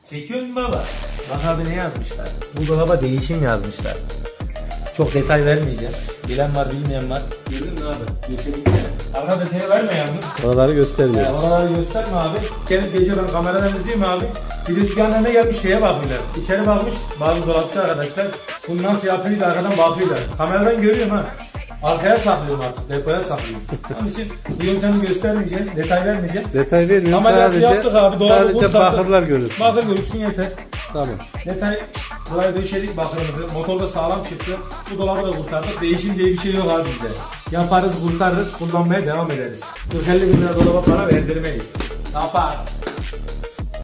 Çekiyor mu baba? Bak abi ne yazmışlar? Bu dolaba değişim yazmışlar. Çok detay vermeyeceğim. Bilen var bilmeyen var. Gördün mü abi? Geçelim. Arka detayı verme yalnız. Oraları göstermiyoruz. Oraları gösterme abi. Gece ben kameradan izliyorum abi. Gece dükkanın önüne gelmiş şeye bakıyorlar. İçeri bakmış bazı dolapçı arkadaşlar. Bunu nasıl yapıyor da arkadan bakıyorlar. Kameradan görüyorum ha. Arkaya saklıyorum artık, depoya saklıyorum. Onun için bu yöntemi göstermeyeceğim, detay vermeyeceğim. Detay vermiyorum. Ameliyatı yaptık abi, sadece bakırlar görürsün. Bakır görürsün yeter. Tamam. Detay, buraya döşedik bakırımızı, motor da sağlam çıktı. Bu dolabı da kurtardık. Değişim diye bir şey yok abi bizde. Yaparız, kurtarırız, kullanmaya devam ederiz. 40-50 bin lira dolaba para verdirmeyiz. Kapat.